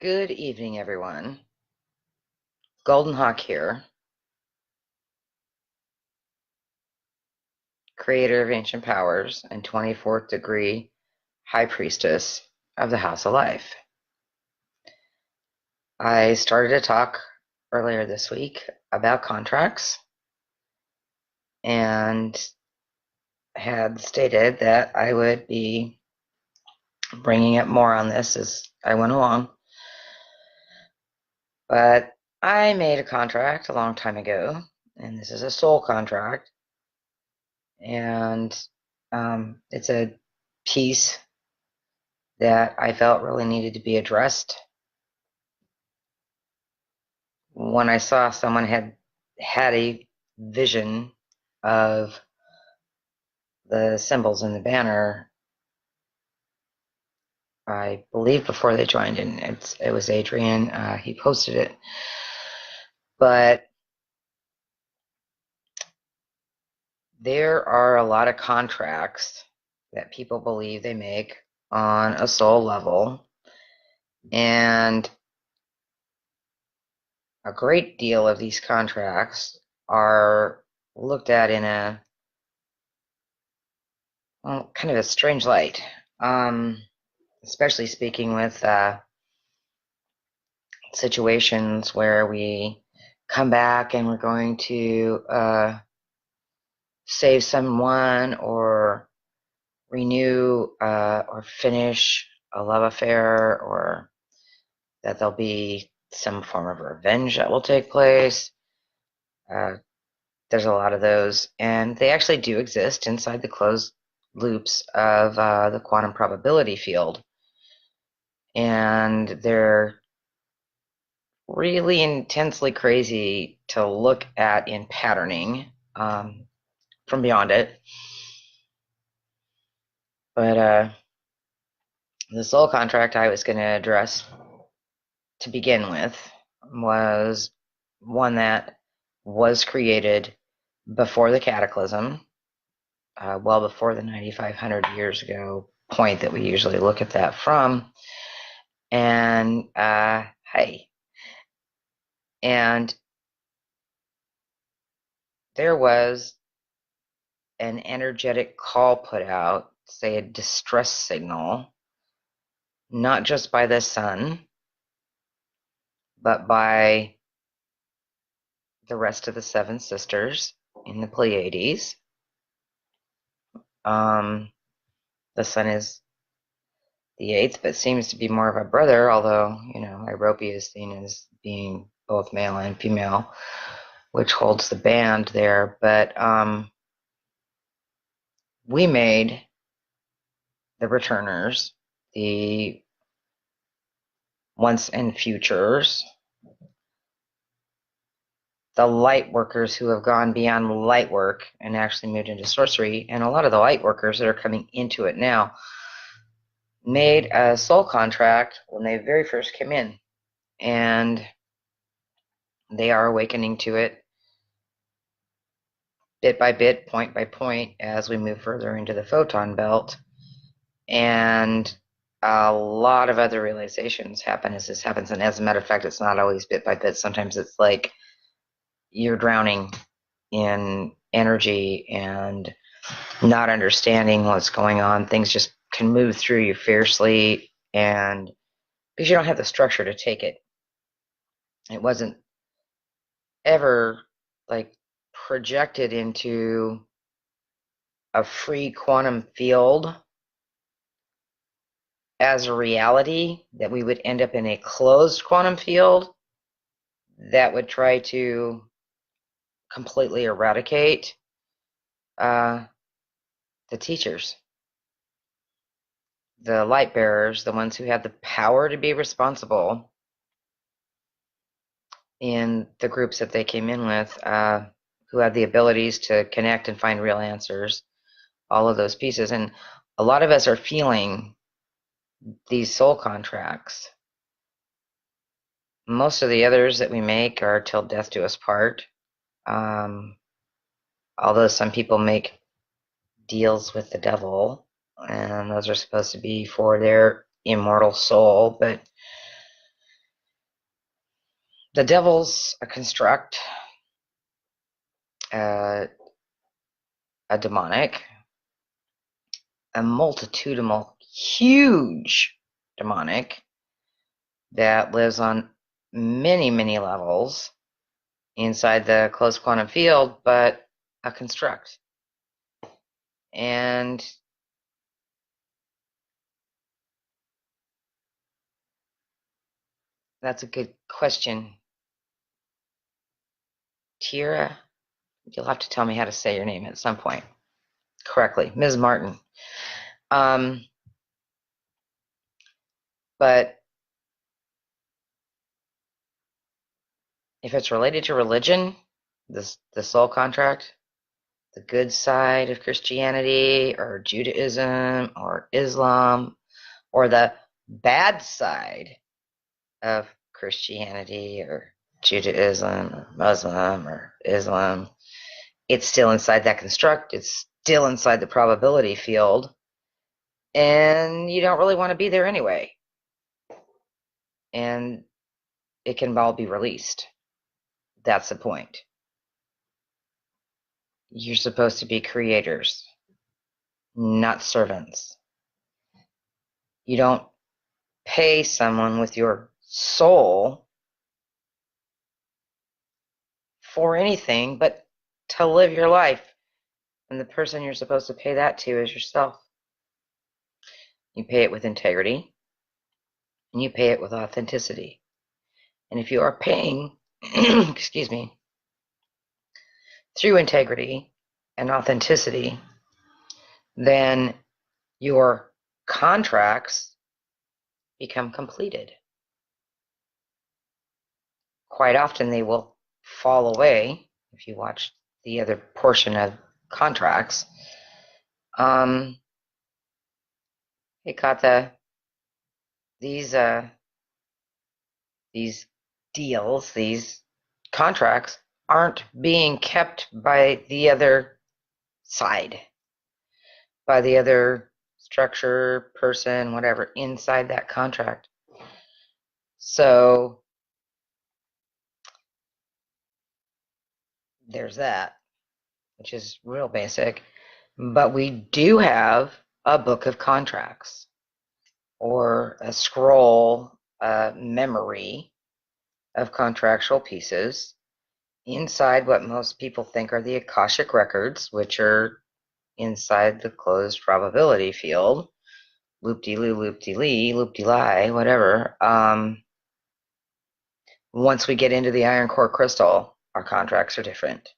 Good evening, everyone. GoldenHawk here, creator of Ancient Powers and 24th degree High Priestess of the House of Life. I started a talk earlier this week about contracts and had stated that I would be bringing up more on this as I went along. But I made a contract a long time ago, and this is a soul contract. And it's a piece that I felt really needed to be addressed. When I saw someone had a vision of the symbols in the banner, I believe before they joined, and it was Adrian. He posted it, but there are a lot of contracts that people believe they make on a soul level, and a great deal of these contracts are looked at in a kind of a strange light, especially speaking with situations where we come back and we're going to save someone or renew or finish a love affair, or that there'll be some form of revenge that will take place. There's a lot of those, and they actually do exist inside the closed loops of the quantum probability field. And they're really intensely crazy to look at in patterning from beyond it. But the soul contract I was going to address to begin with was one that was created before the cataclysm, well before the 9,500 years ago point that we usually look at that from. And and there was an energetic call put out, say a distress signal, not just by the sun, but by the rest of the seven sisters in the Pleiades. The sun is the eighth, but seems to be more of a brother, although, Iropi is seen as being both male and female, which holds the band there. But we made the returners, the once and futures, the light workers who have gone beyond light work and actually moved into sorcery, and a lot of the light workers that are coming into it now made a soul contract when they very first came in, and they are awakening to it bit by bit, point by point, as we move further into the photon belt. And a lot of other realizations happen as this happens. And as a matter of fact, it's not always bit by bit. Sometimes it's like you're drowning in energy and not understanding what's going on. Things just can move through you fiercely, and because you don't have the structure to take it. It wasn't ever like projected into a free quantum field as a reality that we would end up in a closed quantum field that would try to completely eradicate the teachers, the light bearers, the ones who had the power to be responsible in the groups that they came in with, who had the abilities to connect and find real answers, all of those pieces. And a lot of us are feeling these soul contracts. Most of the others that we make are till death do us part. Although some people make deals with the devil, and those are supposed to be for their immortal soul. But The devil's a construct, a demonic, a multitudinal, huge demonic that lives on many, many levels inside the closed quantum field, but a construct. And that's a good question. Tira, you'll have to tell me how to say your name at some point correctly. Ms. Martin. But if it's related to religion, the soul contract, the good side of Christianity or Judaism or Islam, or the bad side of Christianity or Judaism or Muslim or Islam, it's still inside that construct. It's still inside the probability field. And you don't really want to be there anyway. And it can all be released. That's the point. You're supposed to be creators, not servants. You don't pay someone with your soul for anything but to live your life. And the person you're supposed to pay that to is yourself. You pay it with integrity, and you pay it with authenticity. And if you are paying, excuse me, through integrity and authenticity, then your contracts become completed. Quite often they will fall away if you watch the other portion of contracts. It got these deals, these contracts aren't being kept by the other side, by the other structure, person, whatever, inside that contract. So there's that, which is real basic. But we do have a book of contracts or a scroll, a memory of contractual pieces inside what most people think are the Akashic records, which are inside the closed probability field. Loop-de-loo, loop-de-lee, loop-de-lie, whatever. Once we get into the iron core crystal, our contracts are different.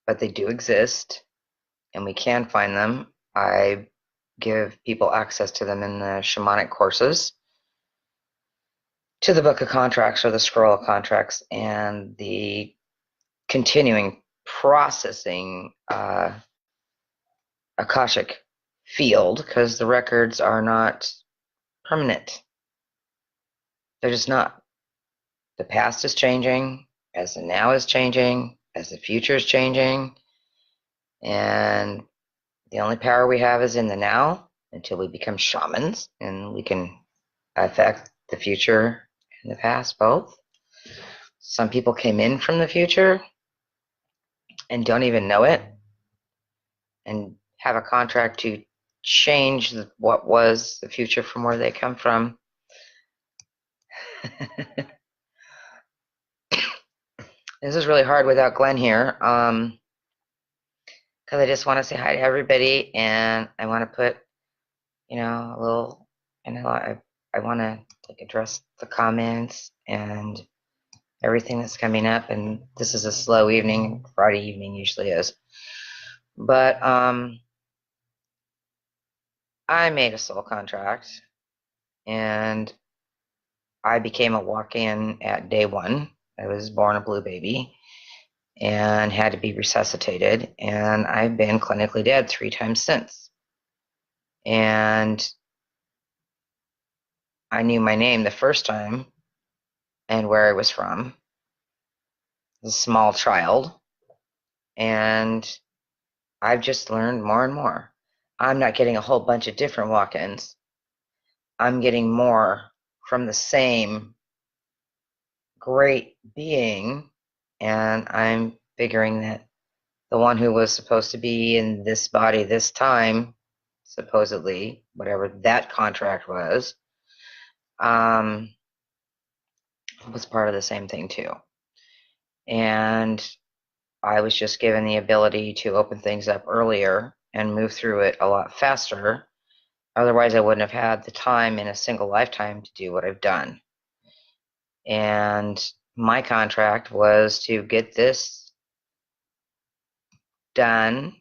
But they do exist, and we can find them. I give people access to them in the shamanic courses, to the book of contracts or the scroll of contracts, and the continuing processing Akashic field, because the records are not permanent. They're just not. The past is changing, as the now is changing, as the future is changing, and the only power we have is in the now until we become shamans, and we can affect the future and the past both. Some people came in from the future and don't even know it, and have a contract to change what was the future from where they come from. This is really hard without Glenn here, because I just want to say hi to everybody, and I want to put, a little, I want to address the comments and everything that's coming up. And this is a slow evening. Friday evening usually is, but I made a soul contract, and I became a walk-in at day one. I was born a blue baby and had to be resuscitated, and I've been clinically dead 3 times since. And I knew my name the first time and where I was from, as a small child, and I've just learned more and more. I'm not getting a whole bunch of different walk-ins. I'm getting more from the same great being, and I'm figuring that the one who was supposed to be in this body this time, supposedly, whatever that contract um, was part of the same thing too. And I was just given the ability to open things up earlier and move through it a lot faster. Otherwise, I wouldn't have had the time in a single lifetime to do what I've done. And my contract was to get this done,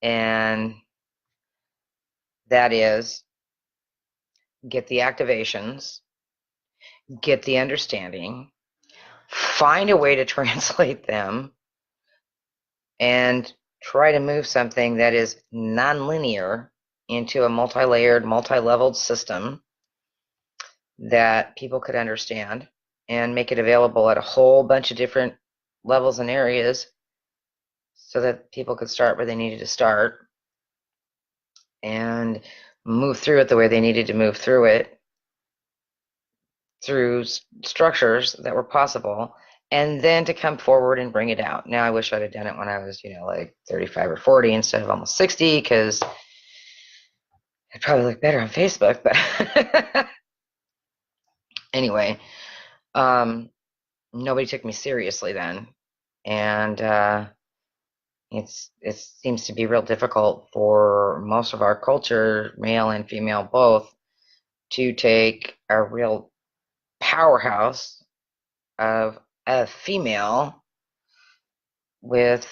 and that is get the activations, get the understanding, find a way to translate them, and try to move something that is nonlinear into a multi-layered, multi-leveled system that people could understand and make it available at a whole bunch of different levels and areas so that people could start where they needed to start and move through it the way they needed to move through it, through structures that were possible, and then to come forward and bring it out. Now, I wish I'd have done it when I was, like 35 or 40 instead of almost 60, because I'd probably look better on Facebook. But anyway, nobody took me seriously then. And it seems to be real difficult for most of our culture, male and female both, to take a real powerhouse of a female with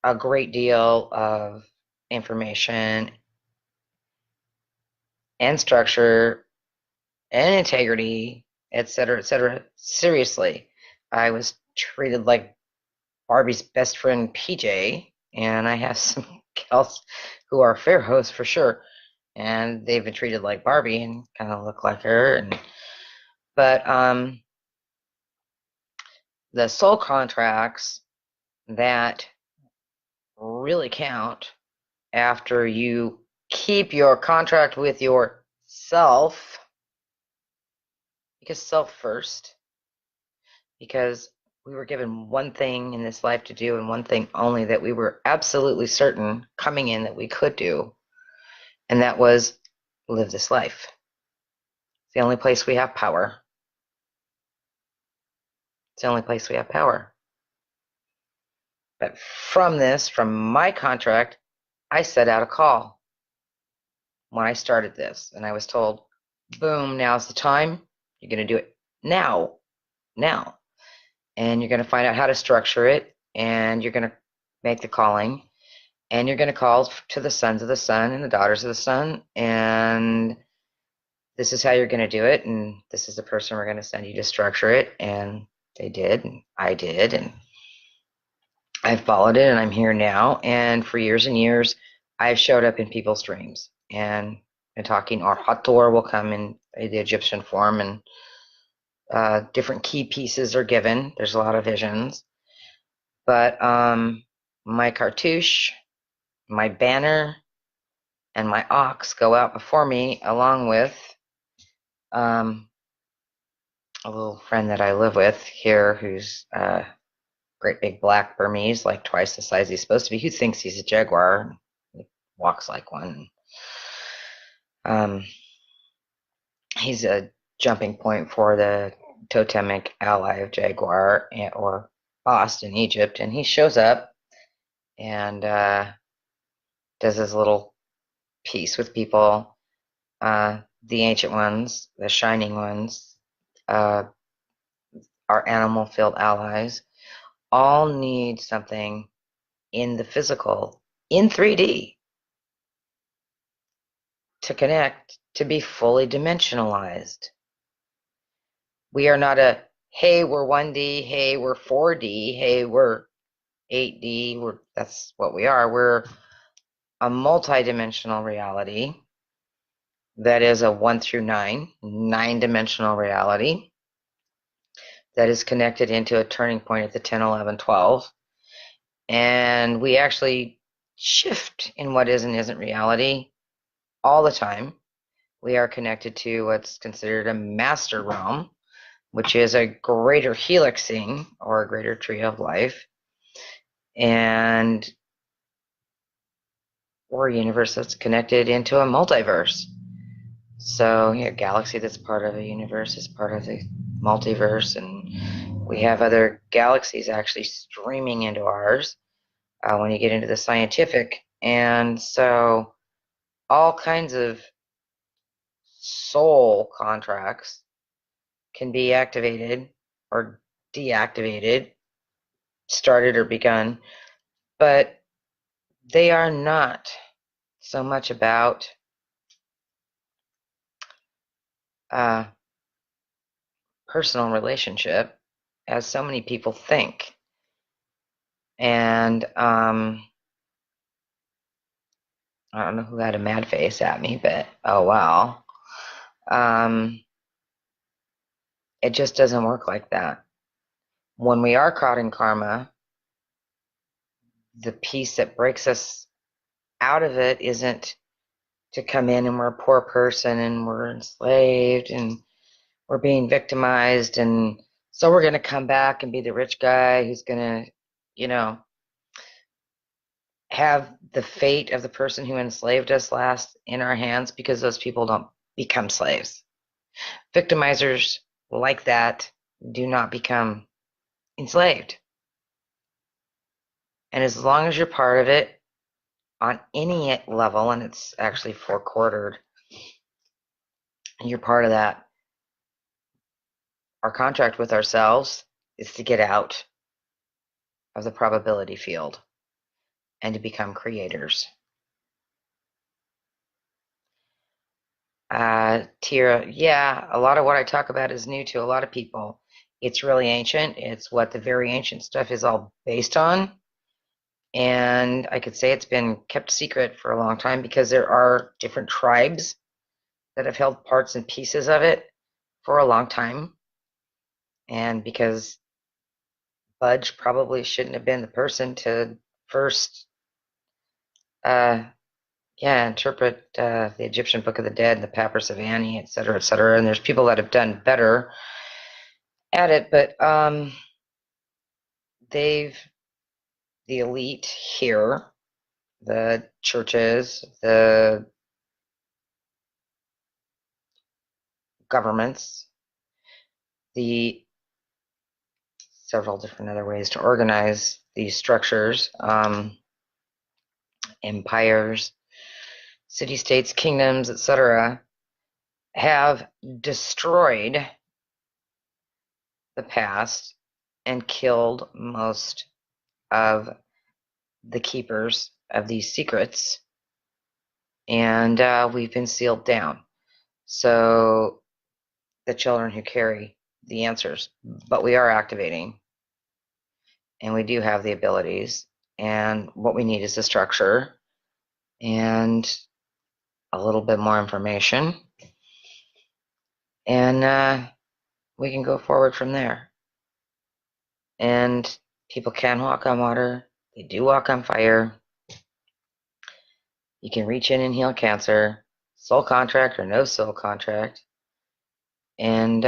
a great deal of information and structure and integrity, et cetera, seriously. I was treated like Barbie's best friend PJ, and I have some gals who are fair hosts for sure, and they've been treated like Barbie and kind of look like her. But the soul contracts that really count after you keep your contract with yourself, because self first, because we were given one thing in this life to do and one thing only that we were absolutely certain coming in that we could do, and that was live this life. It's the only place we have power. It's the only place we have power. But from my contract, I set out a call when I started this, and I was told, boom, now's the time. You're going to do it now. And you're going to find out how to structure it, and you're going to make the calling, and you're going to call to the sons of the sun and the daughters of the sun, and this is how you're going to do it, and this is the person we're going to send you to structure it. And they did, and I did, and I followed it, and I'm here now. And for years and years, I've showed up in people's dreams and been talking, or Hathor will come in the Egyptian form, and different key pieces are given. There's a lot of visions. But my cartouche, my banner, and my ox go out before me, along with a little friend that I live with here who's a great big black Burmese, like twice the size he's supposed to be, who thinks he's a jaguar. He walks like one. He's a jumping point for the totemic ally of jaguar, or Bast in Egypt, and he shows up and does his little piece with people. The ancient ones, the shining ones, our animal-filled allies, all need something in the physical, in 3D, to connect, to be fully dimensionalized. We are not a, hey, we're 1D, hey, we're 4D, hey, we're 8D. That's what we are. We're a multi-dimensional reality that is a 1 through 9, 9-dimensional reality that is connected into a turning point at the 10, 11, 12. And we actually shift in what is and isn't reality all the time. We are connected to what's considered a master realm which is a greater helixing or a greater tree of life. And we're a universe that's connected into a multiverse. So, a galaxy that's part of a universe is part of the multiverse, and we have other galaxies actually streaming into ours when you get into the scientific. And so, all kinds of soul contracts can be activated or deactivated, started or begun, but they are not so much about personal relationship as so many people think. And I don't know who had a mad face at me, but oh wow. It just doesn't work like that. When we are caught in karma, the piece that breaks us out of it isn't to come in and we're a poor person and we're enslaved and we're being victimized, and so we're going to come back and be the rich guy who's going to, have the fate of the person who enslaved us last in our hands, because those people don't become slaves. Victimizers like that do not become enslaved. And as long as you're part of it on any level, and it's actually four-quartered, and you're part of that, our contract with ourselves is to get out of the probability field and to become creators. Tira, yeah, a lot of what I talk about is new to a lot of people. It's really ancient. It's what the very ancient stuff is all based on. And I could say it's been kept secret for a long time because there are different tribes that have held parts and pieces of it for a long time. And because Budge probably shouldn't have been the person to first, interpret the Egyptian Book of the Dead and the Papyrus of Ani, et cetera, et cetera. And there's people that have done better at it, but the elite here, the churches, the governments, the several different other ways to organize these structures, empires, city-states, kingdoms, etc., have destroyed the past and killed most of the keepers of these secrets, and we've been sealed down. So the children who carry the answers, but we are activating, and we do have the abilities, and what we need is the structure and a little bit more information, and we can go forward from there. And people can walk on water. They do walk on fire. You can reach in and heal cancer, soul contract or no soul contract. And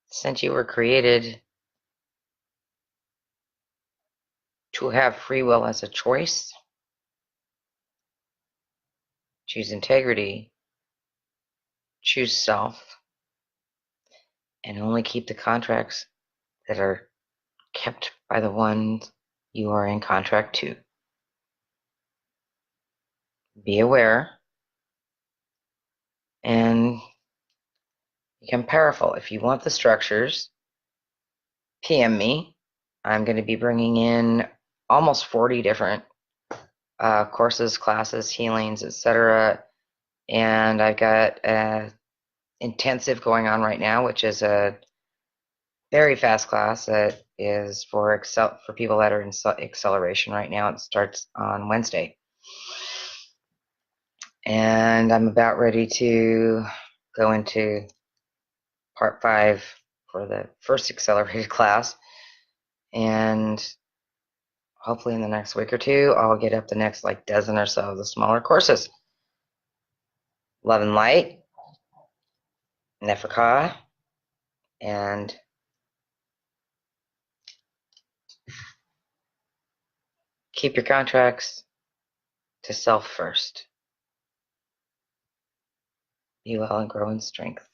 since you were created to have free will as a choice, choose integrity, choose self, and only keep the contracts that are kept by the ones you are in contract to. Be aware and become powerful. If you want the structures, PM me. I'm going to be bringing in almost 40 different courses, classes, healings, etc. And I've got an intensive going on right now, which is a very fast class that is for people that are in acceleration right now. It starts on Wednesday. And I'm about ready to go into part 5 for the first accelerated class. And hopefully in the next week or two, I'll get up the next dozen or so of the smaller courses. Love and light, Neferka. and keep your contracts to self first. Be well and grow in strength.